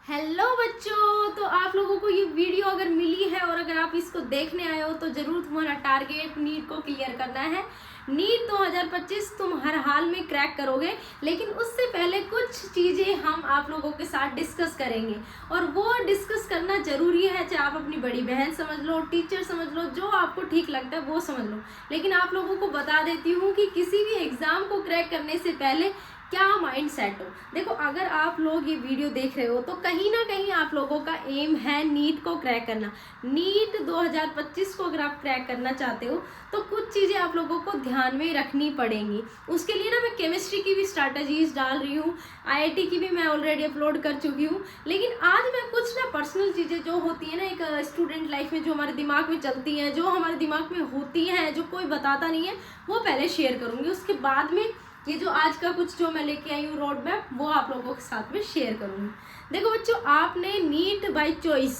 Hello बच्चों, तो आप लोगों को ये वीडियो अगर मिली है और अगर आप इसको देखने आए हो तो जरूर तुम्हारा टारगेट नीट को क्लियर करना है। नीट 2025 तुम हर हाल में क्रैक करोगे, लेकिन उससे पहले कुछ चीजें हम आप लोगों के साथ डिस्कस करेंगे और वो डिस्कस करना जरूरी है। चाहे आप अपनी बड़ी बहन समझ लो, टीचर समझ लो, जो आपको ठीक लगता है वो समझ लो। लेकिन आप लोगों को बता देती हूँ कि किसी भी एग्जाम को क्रैक करने से पहले क्या माइंड सेट हो। देखो, अगर आप लोग ये वीडियो देख रहे हो तो कहीं ना कहीं आप लोगों का एम है नीट को क्रैक करना। नीट 2025 को अगर आप क्रैक करना चाहते हो तो कुछ चीज़ें आप लोगों को ध्यान में रखनी पड़ेंगी। उसके लिए ना मैं केमिस्ट्री की भी स्ट्रैटेजीज डाल रही हूँ, आईआईटी की भी मैं ऑलरेडी अपलोड कर चुकी हूँ। लेकिन आज मैं कुछ ना पर्सनल चीज़ें जो होती है ना एक स्टूडेंट लाइफ में, जो हमारे दिमाग में चलती हैं, जो हमारे दिमाग में होती हैं, जो कोई बताता नहीं है, वो पहले शेयर करूँगी। उसके बाद में ये जो आज का कुछ जो मैं लेके आई हूँ रोड मैप, वो आप लोगों के साथ में शेयर करूँगी। देखो बच्चों, आपने नीट बाय चॉइस,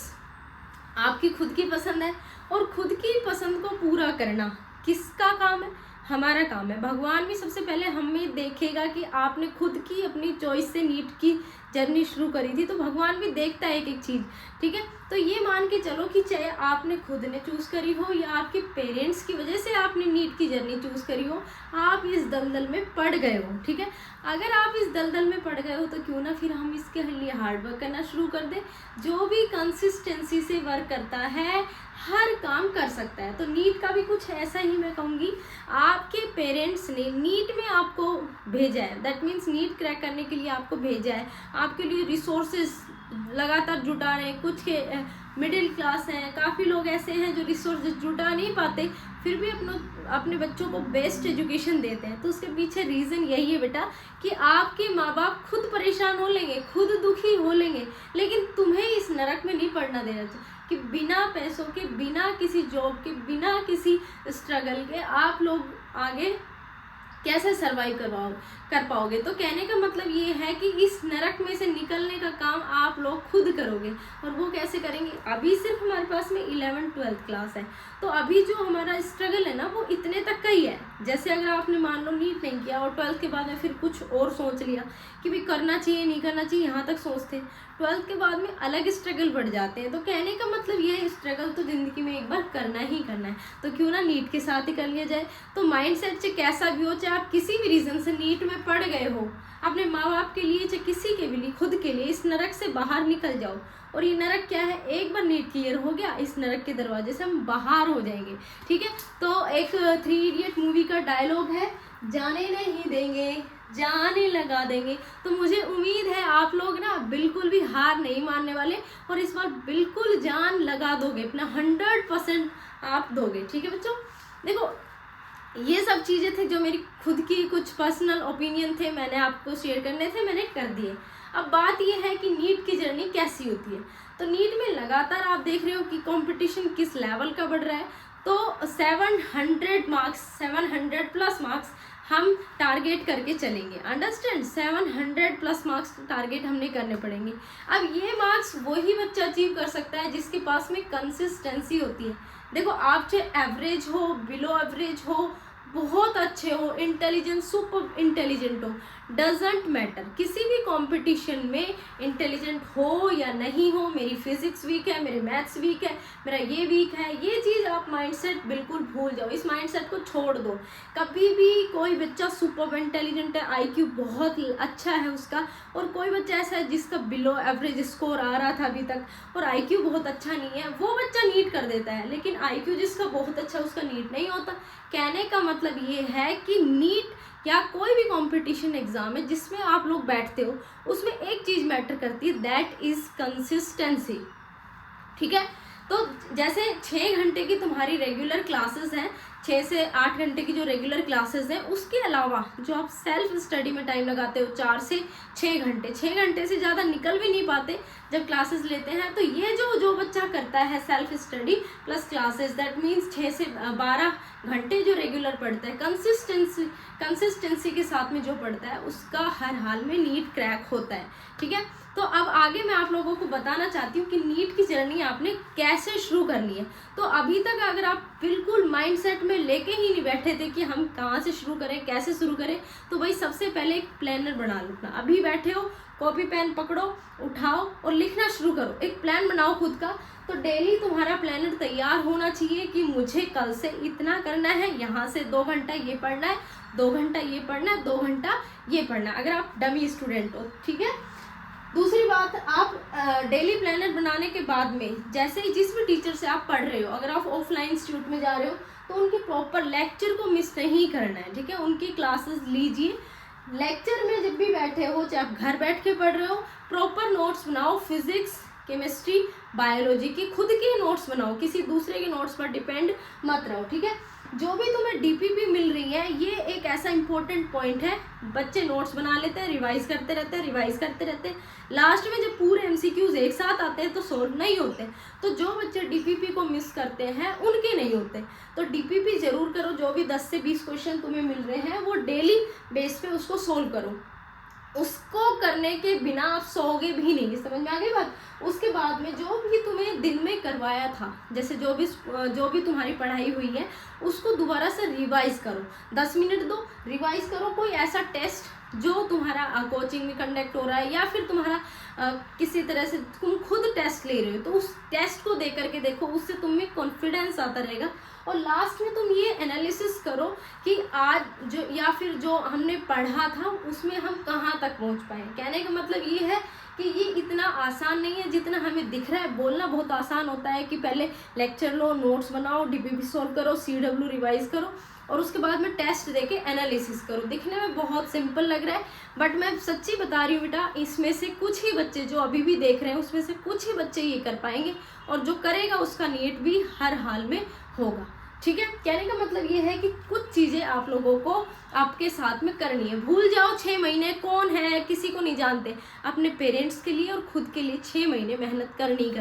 आपकी खुद की पसंद है और खुद की पसंद को पूरा करना किसका काम है? हमारा काम है। भगवान भी सबसे पहले हमें देखेगा कि आपने खुद की अपनी चॉइस से नीट की जर्नी शुरू करी थी, तो भगवान भी देखता है एक एक चीज़। ठीक है, तो ये मान के चलो कि चाहे आपने खुद ने चूज करी हो या आपके पेरेंट्स की वजह से आपने नीट की जर्नी चूज करी हो, आप इस दलदल में पड़ गए हो। ठीक है, अगर आप इस दलदल में पड़ गए हो तो क्यों ना फिर हम इसके लिए हार्ड वर्क करना शुरू कर दें। जो भी कंसिस्टेंसी से वर्क करता है हर काम कर सकता है। तो नीट का भी कुछ ऐसा ही मैं कहूँगी। आपके पेरेंट्स ने नीट में आपको भेजा है, दैट मीन्स नीट क्रैक करने के लिए आपको भेजा है, आपके लिए रिसोर्सेज लगातार जुटा रहे हैं। कुछ के मिडिल क्लास हैं, काफ़ी लोग ऐसे हैं जो रिसोर्सेज जुटा नहीं पाते, फिर भी अपने बच्चों को बेस्ट एजुकेशन देते हैं। तो उसके पीछे रीज़न यही है बेटा कि आपके माँ बाप खुद परेशान हो लेंगे, खुद दुखी हो लेंगे, लेकिन तुम्हें इस नरक में नहीं पड़ना देना चाहिए कि बिना पैसों के, बिना किसी जॉब के, बिना किसी स्ट्रगल के आप लोग आगे कैसे सर्वाइव कर पाओगे। तो कहने का मतलब ये है कि इस नरक में से निकलने का काम आप लोग खुद करोगे। और वो कैसे करेंगे? अभी सिर्फ हमारे पास में 11th-12th क्लास है, तो अभी जो हमारा स्ट्रगल है ना वो इतने तक का ही है। जैसे अगर आपने मान लो नीट नहीं किया और 12th के बाद में फिर कुछ और सोच लिया कि भाई करना चाहिए नहीं करना चाहिए, यहाँ तक सोचते, 12th के बाद में अलग स्ट्रगल बढ़ जाते हैं। तो कहने का मतलब ये है, स्ट्रगल तो ज़िंदगी में एक बार करना ही करना है, तो क्यों ना नीट के साथ ही कर लिया जाए। तो माइंड सेट से कैसा भी हो, चाहे आप किसी भी रीज़न से नीट में पड़ गए हो, अपने माँ बाप के लिए चाहे किसी के भी लिए, खुद के लिए इस नरक से बाहर निकल जाओ। और ये नरक क्या है? एक बार नीट क्लियर हो गया, इस नरक के दरवाजे से हम बाहर हो जाएंगे। ठीक है, तो एक 3 इडियट मूवी का डायलॉग है, जाने नहीं देंगे जाने लगा देंगे। तो मुझे उम्मीद है आप लोग ना बिल्कुल भी हार नहीं मानने वाले और इस बार बिल्कुल जान लगा दोगे, अपना 100% आप दोगे। ठीक है बच्चों, देखो ये सब चीज़ें थी जो मेरी खुद की कुछ पर्सनल ओपिनियन थे, मैंने आपको शेयर करने थे, मैंने कर दिए। अब बात ये है कि नीट की जर्नी कैसी होती है। तो नीट में लगातार आप देख रहे हो कि कंपटीशन किस लेवल का बढ़ रहा है। तो 700 मार्क्स, 700+ मार्क्स हम टारगेट करके चलेंगे। अंडरस्टैंड? 700+ मार्क्स टारगेट हमने करने पड़ेंगे। अब ये मार्क्स वही बच्चा अचीव कर सकता है जिसके पास में कंसिस्टेंसी होती है। देखो, आप चाहे एवरेज हो, बिलो एवरेज हो, बहुत अच्छे हो, इंटेलिजेंट, सुपर इंटेलिजेंट हो, डजेंट मैटर। किसी भी कंपटीशन में इंटेलिजेंट हो या नहीं हो, मेरी फिजिक्स वीक है, मेरे मैथ्स वीक है, मेरा ये वीक है, ये चीज़ आप माइंडसेट बिल्कुल भूल जाओ, इस माइंडसेट को छोड़ दो। कभी भी कोई बच्चा सुपर इंटेलिजेंट है, आईक्यू बहुत अच्छा है उसका, और कोई बच्चा ऐसा है जिसका बिलो एवरेज स्कोर आ रहा था अभी तक और आईक्यू बहुत अच्छा नहीं है, वो बच्चा नीट कर देता है। लेकिन आईक्यू जिसका बहुत अच्छा उसका नीट नहीं होता। कहने का मतलब ये है कि नीट या कोई भी कंपटीशन एग्जाम है जिसमें आप लोग बैठते हो, उसमें एक चीज़ मैटर करती है, दैट इज़ कंसिस्टेंसी। ठीक है, तो जैसे 6 घंटे की तुम्हारी रेगुलर क्लासेस हैं, 6 से 8 घंटे की जो रेगुलर क्लासेस हैं, उसके अलावा जो आप सेल्फ स्टडी में टाइम लगाते हो 4 से 6 घंटे, 6 घंटे से ज़्यादा निकल भी नहीं पाते जब क्लासेस लेते हैं। तो ये जो बच्चा करता है self study plus classes, that means 6 से 12 घंटे जो रेगुलर पढ़ता है, कंसिस्टेंसी के साथ में जो पढ़ता है, उसका हर हाल में नीट क्रैक होता है। ठीक है, तो अब आगे मैं आप लोगों को बताना चाहती हूँ कि नीट की जर्नी आपने कैसे शुरू करनी है। तो अभी तक अगर आप बिल्कुल माइंडसेट में लेके ही नहीं बैठे थे कि हम कहाँ से शुरू करें, कैसे शुरू करें। तो भाई सबसे पहले एक प्लानर बना लो अपना। अभी बैठे हो, कॉपी पेन पकड़ो, उठाओ और लिखना शुरू करो। एक प्लान बनाओ खुद का। तो डेली तुम्हारा प्लानर तैयार होना चाहिए कि मुझे कल से इतना करना है, यहाँ से 2 घंटा ये पढ़ना है, 2 घंटा ये पढ़ना है, 2 घंटा ये पढ़ना है, अगर आप डमी स्टूडेंट हो, ठीक है। दूसरी बात, आप डेली प्लानर बनाने के बाद में जैसे ही जिस भी टीचर से आप पढ़ रहे हो, अगर आप ऑफलाइन इंस्टीट्यूट में जा रहे हो तो उनके प्रॉपर लेक्चर को मिस नहीं करना है, ठीक है। उनकी क्लासेस लीजिए। लेक्चर में जब भी बैठे हो, चाहे आप घर बैठ के पढ़ रहे हो, प्रॉपर नोट्स बनाओ। फिजिक्स, केमिस्ट्री, बायोलॉजी की खुद के नोट्स बनाओ, किसी दूसरे के नोट्स पर डिपेंड मत रहो, ठीक है। जो भी तुम्हें डीपीपी मिल रही है, ये एक ऐसा इंपॉर्टेंट पॉइंट है। बच्चे नोट्स बना लेते हैं, रिवाइज करते रहते हैं, लास्ट में जब पूरे एमसीक्यूज एक साथ आते हैं तो सोल्व नहीं होते। तो जो बच्चे डीपीपी को मिस करते हैं उनके नहीं होते। तो डीपीपी जरूर करो। जो भी 10 से 20 क्वेश्चन तुम्हें मिल रहे हैं वो डेली बेस पे उसको सोल्व करो। उसको करने के बिना आप सोओगे भी नहीं, समझ में आ गई बात। उसके बाद में जो भी तुम्हें दिन में करवाया था, जैसे जो भी तुम्हारी पढ़ाई हुई है, उसको दोबारा से रिवाइज करो। 10 मिनट दो, रिवाइज करो। कोई ऐसा टेस्ट जो तुम्हारा कोचिंग में कंडक्ट हो रहा है या फिर तुम्हारा किसी तरह से तुम खुद टेस्ट ले रहे हो, तो उस टेस्ट को दे करके देखो, उससे तुम्हें कॉन्फिडेंस आता रहेगा। और लास्ट में तुम ये एनालिसिस करो कि आज जो या फिर जो हमने पढ़ा था उसमें हम कहाँ तक पहुँच पाए। कहने का मतलब ये है कि ये इतना आसान नहीं है जितना हमें दिख रहा है। बोलना बहुत आसान होता है कि पहले लेक्चर लो, नोट्स बनाओ, डीपीपी सॉल्व करो, CW रिवाइज करो और उसके बाद में टेस्ट देके एनालिसिस करो। दिखने में बहुत सिंपल लग रहा है, बट मैं सच्ची बता रही हूँ बेटा, इसमें से कुछ ही बच्चे जो अभी भी देख रहे हैं उसमें से कुछ ही बच्चे ये कर पाएंगे, और जो करेगा उसका नीट भी हर हाल में होगा, ठीक है। कहने का मतलब ये है कि कुछ चीज़ें आप लोगों को आपके साथ में करनी है। भूल जाओ 6 महीने कौन है, किसी को नहीं जानते। अपने पेरेंट्स के लिए और खुद के लिए 6 महीने मेहनत करनी,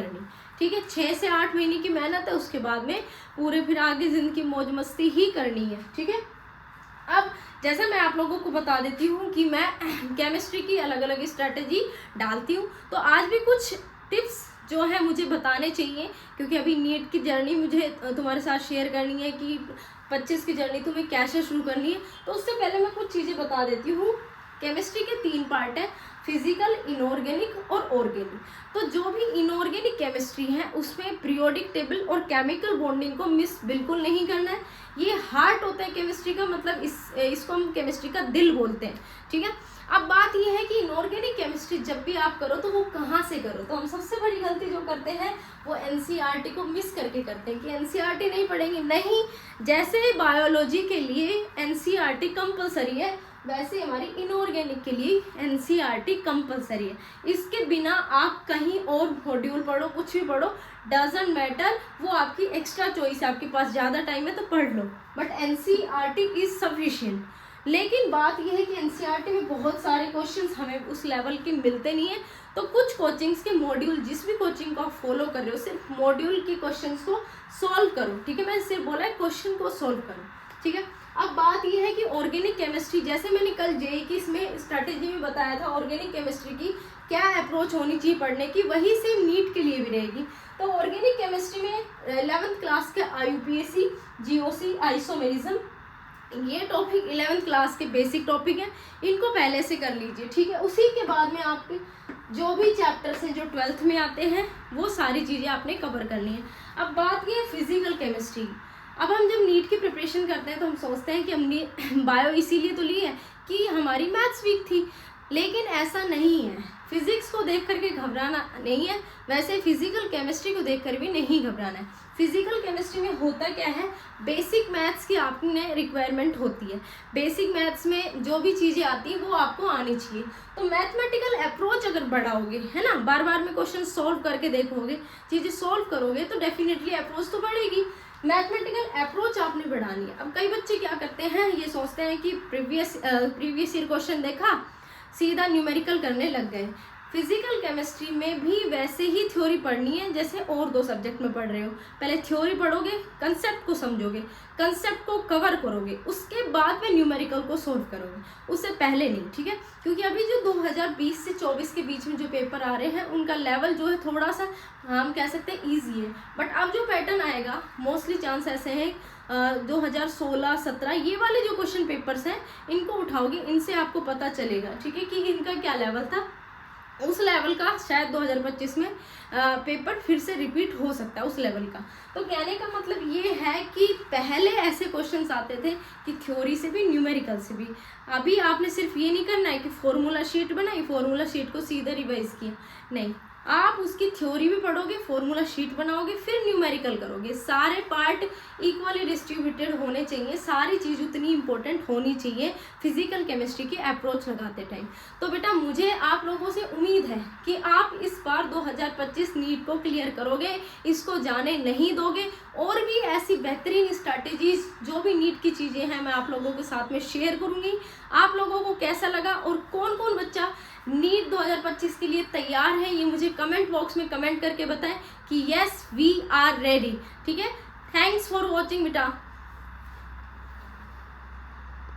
ठीक है। 6 से 8 महीने की मेहनत है, उसके बाद में पूरे फिर आगे जिंदगी मौज मस्ती ही करनी है, ठीक है। अब जैसा मैं आप लोगों को बता देती हूँ कि मैं केमिस्ट्री की अलग अलग स्ट्रेटेजी डालती हूँ, तो आज भी कुछ टिप्स जो है मुझे बताने चाहिए, क्योंकि अभी नीट की जर्नी मुझे तुम्हारे साथ शेयर करनी है कि 25 की जर्नी तुम्हें कैसे शुरू करनी है। तो उससे पहले मैं कुछ चीज़ें बता देती हूँ। केमिस्ट्री के 3 पार्ट है, फिजिकल, इनऑर्गेनिक और ऑर्गेनिक। तो जो भी इनऑर्गेनिक केमिस्ट्री है उसमें पीरियोडिक टेबल और केमिकल बॉन्डिंग को मिस बिल्कुल नहीं करना है। ये हार्ट होता है केमिस्ट्री का, मतलब इसको हम केमिस्ट्री का दिल बोलते हैं, ठीक है। अब बात ये है कि इनऑर्गेनिक केमिस्ट्री जब भी आप करो तो वो कहाँ से करो। तो हम सबसे बड़ी गलती जो करते हैं वो एनसीईआरटी को मिस करके करते हैं कि एनसीईआरटी नहीं पढ़ेंगे। नहीं, जैसे बायोलॉजी के लिए एनसीईआरटी कंपलसरी है, वैसे हमारी इनऑर्गेनिक के लिए एनसीईआरटी कंपलसरी है। इसके बिना आप कहीं और मॉड्यूल पढ़ो, कुछ भी पढ़ो, डजंट मैटर, वो आपकी एक्स्ट्रा चॉइस है। आपके पास ज़्यादा टाइम है तो पढ़ लो, बट एनसीईआरटी इज सफिशिएंट। लेकिन बात यह है कि एनसीईआरटी में बहुत सारे क्वेश्चंस हमें उस लेवल के मिलते नहीं है। तो कुछ कोचिंग्स के मॉड्यूल, जिस भी कोचिंग को आप फॉलो कर रहे हो, सिर्फ मॉड्यूल के क्वेश्चंस को सॉल्व करो, ठीक है। मैंने सिर्फ बोला है क्वेश्चन को सॉल्व करो, ठीक है। अब बात यह है कि ऑर्गेनिक केमिस्ट्री, जैसे मैंने कल जेईई की इसमें स्ट्रैटेजी में बताया था ऑर्गेनिक केमिस्ट्री की क्या अप्रोच होनी चाहिए पढ़ने की, वही सेम नीट के लिए भी रहेगी। तो ऑर्गेनिक केमिस्ट्री में 11th क्लास के IUPAC, GOC, आइसोमेरिज्म, ये टॉपिक 11th क्लास के बेसिक टॉपिक हैं, इनको पहले से कर लीजिए, ठीक है। उसी के बाद में आपके जो भी चैप्टर्स हैं जो 12th में आते हैं वो सारी चीज़ें आपने कवर करनी है। अब बात ये फिजिकल केमिस्ट्री। अब हम जब नीट की प्रिपरेशन करते हैं तो हम सोचते हैं कि हमने बायो इसीलिए तो ली है कि हमारी मैथ्स वीक थी, लेकिन ऐसा नहीं है। फिजिक्स को देख करके घबराना नहीं है, वैसे फिजिकल केमिस्ट्री को देख कर भी नहीं घबराना है। फिजिकल केमिस्ट्री में होता क्या है, बेसिक मैथ्स की आपने रिक्वायरमेंट होती है। बेसिक मैथ्स में जो भी चीज़ें आती हैं वो आपको आनी चाहिए। तो मैथमेटिकल अप्रोच अगर बढ़ाओगे, है ना, बार बार में क्वेश्चन सॉल्व करके देखोगे, चीज़ें सॉल्व करोगे, तो डेफिनेटली अप्रोच तो बढ़ेगी। मैथमेटिकल अप्रोच आपने बढ़ानी है। अब कई बच्चे क्या करते हैं, ये सोचते हैं कि प्रीवियस ईयर क्वेश्चन देखा, सीधा न्यूमेरिकल करने लग गए। फिजिकल केमिस्ट्री में भी वैसे ही थ्योरी पढ़नी है जैसे और 2 सब्जेक्ट में पढ़ रहे हो। पहले थ्योरी पढ़ोगे, कंसेप्ट को समझोगे, कंसेप्ट को कवर करोगे, उसके बाद में न्यूमेरिकल को सोल्व करोगे, उससे पहले नहीं, ठीक है। क्योंकि अभी जो 2020 से 24 के बीच में जो पेपर आ रहे हैं उनका लेवल जो है थोड़ा सा हम कह सकते हैं ईजी है, बट अब जो पैटर्न आएगा मोस्टली चांस ऐसे हैं 2016-17 ये वाले जो क्वेश्चन पेपर्स हैं इनको उठाओगे, इनसे आपको पता चलेगा, ठीक है, कि इनका क्या लेवल था। उस लेवल का शायद 2025 में पेपर फिर से रिपीट हो सकता है उस लेवल का। तो कहने का मतलब ये है कि पहले ऐसे क्वेश्चंस आते थे कि थ्योरी से भी न्यूमेरिकल से भी। अभी आपने सिर्फ ये नहीं करना है कि फॉर्मूला शीट बनाई, फॉर्मूला शीट को सीधा रिवाइज किया, नहीं, आप उसकी थ्योरी भी पढ़ोगे, फॉर्मूला शीट बनाओगे, फिर न्यूमेरिकल करोगे। सारे पार्ट इक्वली डिस्ट्रीब्यूटेड होने चाहिए, सारी चीज़ उतनी इंपॉर्टेंट होनी चाहिए फिजिकल केमिस्ट्री की अप्रोच लगाते टाइम। तो बेटा मुझे आप लोगों से उम्मीद है कि आप इस बार 2025 नीट को क्लियर करोगे, इसको जाने नहीं दोगे। और भी ऐसी बेहतरीन स्ट्रैटेजीज जो भी नीट की चीज़ें हैं मैं आप लोगों के साथ में शेयर करूँगी। आप लोगों को कैसा लगा और कौन कौन बच्चा नीट 2025 के लिए तैयार है, ये मुझे कमेंट बॉक्स में कमेंट करके बताएं कि यस वी आर रेडी। ठीक है, थैंक्स फॉर वॉचिंग बेटा।